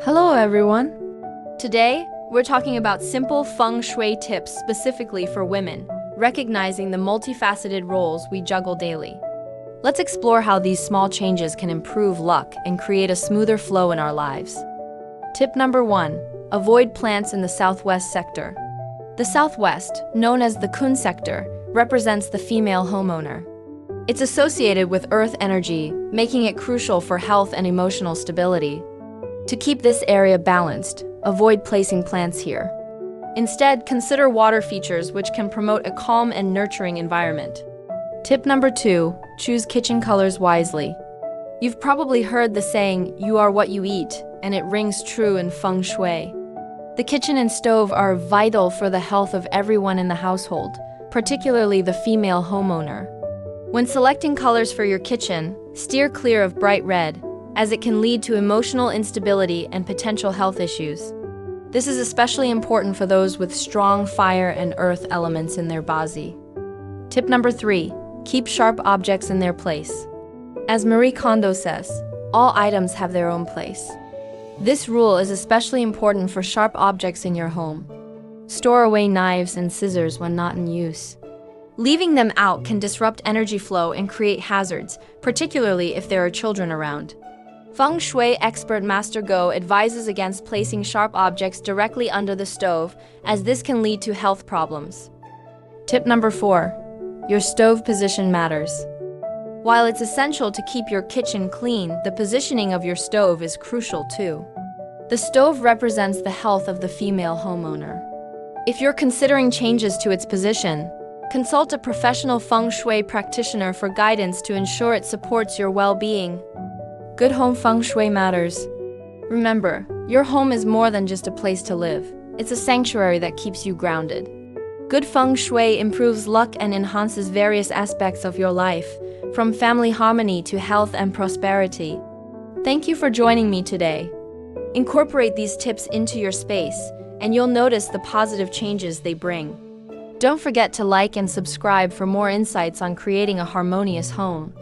Hello everyone! Today, we're talking about simple Feng Shui tips specifically for women, recognizing the multifaceted roles we juggle daily. Let's explore how these small changes can improve luck and create a smoother flow in our lives. Tip number 1. Avoid plants in the southwest sector. The southwest, known as the Kun sector, represents the female homeowner. It's associated with earth energy, making it crucial for health and emotional stability. To keep this area balanced, avoid placing plants here. Instead, consider water features which can promote a calm and nurturing environment. Tip number 2. Choose kitchen colors wisely. You've probably heard the saying, "You are what you eat," and it rings true in Feng Shui. The kitchen and stove are vital for the health of everyone in the household, particularly the female homeowner. When selecting colors for your kitchen, steer clear of bright red, as it can lead to emotional instability and potential health issues. This is especially important for those with strong fire and earth elements in their bazi. Tip number 3. Keep sharp objects in their place. As Marie Kondo says, all items have their own place. This rule is especially important for sharp objects in your home. Store away knives and scissors when not in use. Leaving them out can disrupt energy flow and create hazards, particularly if there are children around. Feng Shui expert Master Go advises against placing sharp objects directly under the stove, as this can lead to health problems. Tip number 4. Your stove position matters. While it's essential to keep your kitchen clean, the positioning of your stove is crucial too. The stove represents the health of the female homeowner. If you're considering changes to its position, consult a professional Feng Shui practitioner for guidance to ensure it supports your well-being. Good home Feng Shui matters. Remember, your home is more than just a place to live. It's a sanctuary that keeps you grounded. Good Feng Shui improves luck and enhances various aspects of your life, from family harmony to health and prosperity. Thank you for joining me today. Incorporate these tips into your space, and you'll notice the positive changes they bring. Don't forget to like and subscribe for more insights on creating a harmonious home.